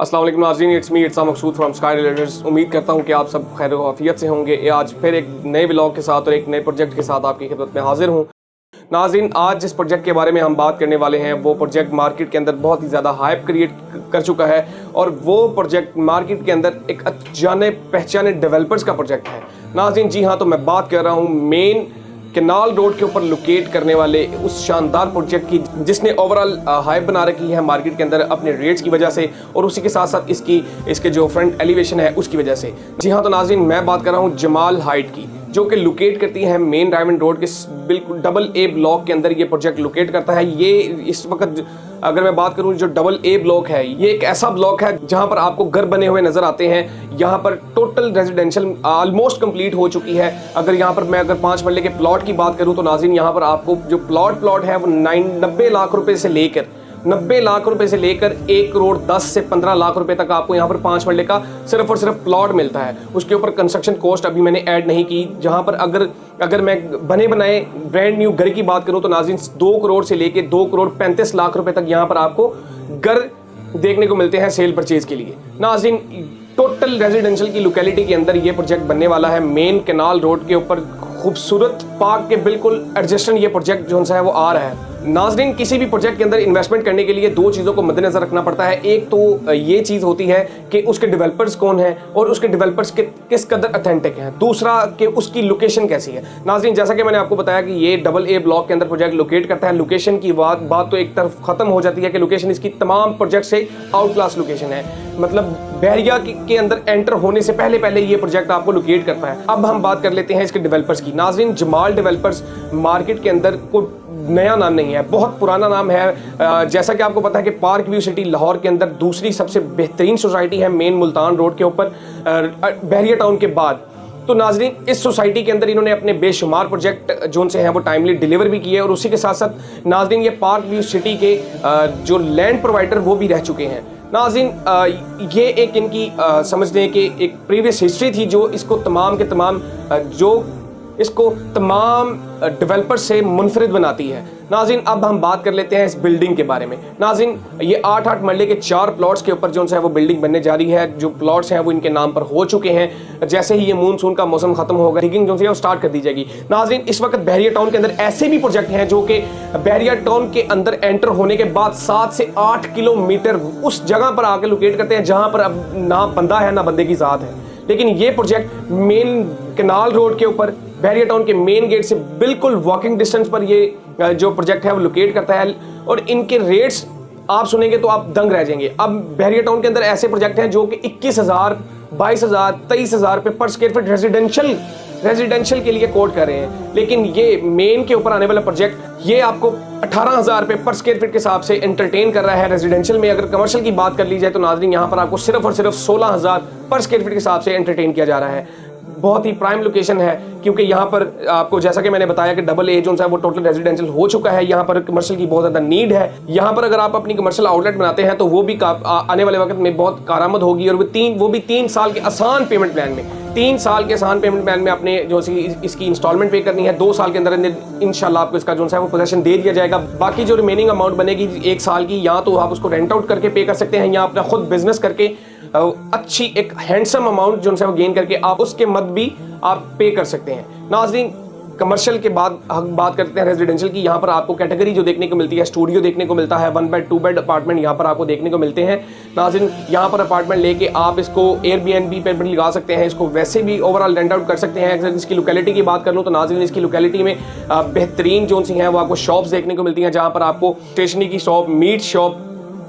अस्सलाम वालेकुम नाज़रीन, it's me it's a Maqsood from sky realtors. उम्मीद करता हूँ कि आप सब खैर आफियत से होंगे। आज फिर एक नए व्लॉग के साथ और एक नए प्रोजेक्ट के साथ आपकी खिदमत में हाजिर हूँ। नाज़रीन, आज जिस प्रोजेक्ट के बारे में हम बात करने वाले हैं वो प्रोजेक्ट मार्केट के अंदर बहुत ही ज़्यादा हाइप क्रिएट कर चुका है और वो प्रोजेक्ट मार्केट के अंदर एक जाने पहचाने डेवलपर्स का प्रोजेक्ट है। नाज़रीन जी हाँ, तो मैं बात कर रहा हूँ मेन कैनाल रोड के ऊपर लोकेट करने वाले उस शानदार प्रोजेक्ट की जिसने ओवरऑल हाइप बना रखी है मार्केट के अंदर अपने रेट्स की वजह से और उसी के साथ साथ इसके जो फ्रंट एलिवेशन है उसकी वजह से। जी हाँ, तो नाज़रीन मैं बात कर रहा हूँ जमाल हाइट की, जो कि लोकेट करती है मेन डायमंड रोड के बिल्कुल डबल ए ब्लॉक के अंदर ये प्रोजेक्ट लोकेट करता है। ये इस वक्त अगर मैं बात करूं जो डबल ए ब्लॉक है, ये एक ऐसा ब्लॉक है जहां पर आपको घर बने हुए नजर आते हैं। यहां पर टोटल रेजिडेंशियल ऑलमोस्ट कंप्लीट हो चुकी है। अगर यहां पर मैं अगर 5 मरले के प्लॉट की बात करूं तो नाज़रीन यहां पर आपको जो प्लॉट है वो 90 लाख रुपए से लेकर 90 लाख रुपए से लेकर 1 करोड़ 10 से 15 लाख रुपए तक आपको यहाँ पर 5 मरले का सिर्फ और सिर्फ प्लॉट मिलता है। उसके ऊपर कंस्ट्रक्शन कॉस्ट अभी मैंने ऐड नहीं की। जहाँ पर अगर मैं बने बनाए ब्रांड न्यू घर की बात करूँ तो नाज़रीन 2 करोड़ से लेकर 2 करोड़ 35 लाख रुपए तक यहाँ पर आपको घर देखने को मिलते हैं सेल परचेज के लिए। नाज़रीन टोटल रेजिडेंशियल की लोकेलिटी के अंदर ये प्रोजेक्ट बनने वाला है। मेन कैनाल रोड के ऊपर खूबसूरत पार्क के बिल्कुल एडजेस्टेंट ये प्रोजेक्ट जो है वो आ रहा है। नाज़रीन किसी भी प्रोजेक्ट के अंदर इन्वेस्टमेंट करने के लिए 2 चीज़ों को मद्देनजर रखना पड़ता है। एक तो ये चीज़ होती है कि उसके डेवलपर्स कौन है और उसके डेवलपर्स के किस कदर अथेंटिक हैं। दूसरा कि उसकी लोकेशन कैसी है। नाज़रीन जैसा कि मैंने आपको बताया कि ये डबल ए ब्लॉक के अंदर प्रोजेक्ट लोकेट करता है। लोकेशन की बात तो एक तरफ खत्म हो जाती है कि लोकेशन इसकी तमाम प्रोजेक्ट से आउट क्लास लोकेशन है। मतलब बहरिया के अंदर एंटर होने से पहले ये प्रोजेक्ट आपको लोकेट करता है। अब हम बात कर लेते हैं इसके डेवलपर्स की। नाज़रीन जमाल डेवलपर्स मार्केट के अंदर को नया नाम नहीं है, बहुत पुराना नाम है। जैसा कि आपको पता है कि पार्क व्यू सिटी लाहौर के अंदर दूसरी सबसे बेहतरीन सोसाइटी है मेन मुल्तान रोड के ऊपर बहरिया टाउन के बाद। तो नाज़रीन इस सोसाइटी के अंदर इन्होंने अपने बेशुमार प्रोजेक्ट जो से हैं वो टाइमली डिलीवर भी किए और उसी के साथ साथ नाज़रीन ये पार्क व्यू सिटी के जो लैंड प्रोवाइडर वो भी रह चुके हैं। नाज़रीन ये एक इनकी समझ लें कि एक प्रीवियस हिस्ट्री थी जो इसको तमाम डेवलपर से मुनफरिद बनाती है। नाज़रीन अब हम बात कर लेते हैं इस बिल्डिंग के बारे में। नाज़रीन ये 8 मरले के 4 प्लॉट्स के ऊपर जो है वो बिल्डिंग बनने जा रही है। जो प्लॉट्स हैं वो इनके नाम पर हो चुके हैं। जैसे ही ये मानसून का मौसम खत्म होगा डिगिंग जो है वो स्टार्ट कर दी जाएगी। नाज़रीन इस वक्त बहरिया टाउन के अंदर ऐसे भी प्रोजेक्ट हैं जो कि बहरिया टाउन के अंदर एंटर होने के बाद 7 से 8 किलोमीटर उस जगह पर आके लोकेट करते हैं जहां पर अब ना बंदा है ना बंदे की ज़ात है। लेकिन ये प्रोजेक्ट मेन कैनाल रोड के ऊपर बहरिया टाउन के मेन गेट से बिल्कुल वॉकिंग डिस्टेंस पर ये जो प्रोजेक्ट है वो लोकेट करता है और इनके रेट्स आप सुनेंगे तो आप दंग रह जाएंगे। अब बहरिया टाउन के अंदर ऐसे प्रोजेक्ट हैं जो कि 21,000, 22,000, 23,000 पे पर स्क्वायर फीट रेजिडेंशियल के लिए कोट कर रहे हैं। लेकिन ये मेन के ऊपर आने वाला प्रोजेक्ट ये आपको 18,000 पे पर स्क्वायर फीट के हिसाब से एंटरटेन कर रहा है रेजिडेंशियल में। अगर कमर्शियल की बात कर ली जाए तो नाज़रीन यहाँ पर आपको सिर्फ और सिर्फ 16,000 पर स्क्वायर फीट के हिसाब से एंटरटेन किया जा रहा है। बहुत ही प्राइम लोकेशन है क्योंकि यहाँ पर आपको जैसा कि मैंने बताया कि डबल ए जो है वो टोटल रेजिडेंशियल हो चुका है। यहाँ पर कमर्शियल की बहुत ज़्यादा नीड है। यहाँ पर अगर आप अपनी कमर्शियल आउटलेट बनाते हैं तो वो भी आने वाले वक्त में बहुत कारआमद होगी और वो भी 3 साल के आसान पेमेंट प्लान में 3 साल के आसान पेमेंट प्लान में आपने जो इसकी इंस्टॉलमेंट पे करनी है। 2 साल के अंदर इंशाल्लाह आपको इसका जो है वो पोजेसन दे दिया जाएगा। बाकी जो रिमेनिंग अमाउंट बनेगी 1 साल की, या तो आप उसको रेंट आउट करके पे कर सकते हैं या अपना खुद बिजनेस करके अच्छी एक हैंडसम अमाउंट जो है वो गेन करके आप उसके मद भी आप पे कर सकते हैं। नाज़रीन कमर्शियल के बाद हम बात करते हैं रेजिडेंशियल की। यहाँ पर आपको कैटेगरी जो देखने को मिलती है, स्टूडियो देखने को मिलता है, 1 बेड 2 बेड अपार्टमेंट यहाँ पर आपको देखने को मिलते हैं। नाज़रीन यहाँ पर अपार्टमेंट लेके आप इसको एयरबीएनबी पे भी लगा सकते हैं, इसको वैसे भी ओवरऑल रेंट आउट कर सकते हैं। अगर इसकी लोकेलिटी की बात कर लूँ तो नाज़रीन इसकी लोकेलिटी में बेहतरीन जो सी हैं वो आपको शॉप्स देखने को मिलती हैं, जहाँ पर आपको स्टेशनरी की शॉप, मीट शॉप,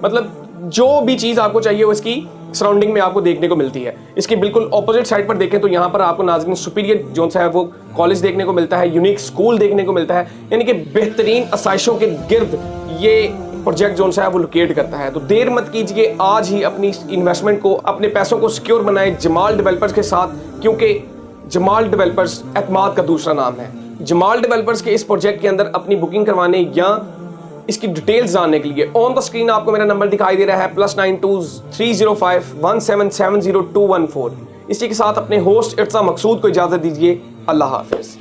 मतलब जो भी चीज़ आपको चाहिए वो इसकी सराउंडिंग में आपको देखने को मिलती है। इसकी बिल्कुल ऑपोजिट साइड पर देखें तो यहाँ पर आपको नाज़रीन सुपीरियर जो है वो कॉलेज देखने को मिलता है, यूनिक स्कूल देखने को मिलता है। यानी कि बेहतरीन आसाइशों के गिर्द ये प्रोजेक्ट जो है वो लोकेट करता है। तो देर मत कीजिए, आज ही अपनी इन्वेस्टमेंट को, अपने पैसों को सिक्योर बनाए जमाल डेवलपर्स के साथ, क्योंकि जमाल डेवलपर्स एतमाद का दूसरा नाम है। जमाल डेवलपर्स के इस प्रोजेक्ट के अंदर अपनी बुकिंग करवाने या इसकी डिटेल्स जानने के लिए ऑन द स्क्रीन आपको मेरा नंबर दिखाई दे रहा है +92-305-1770214। इसी के साथ अपने होस्ट इट्सा मकसूद को इजाजत दीजिए। अल्लाह हाफिज।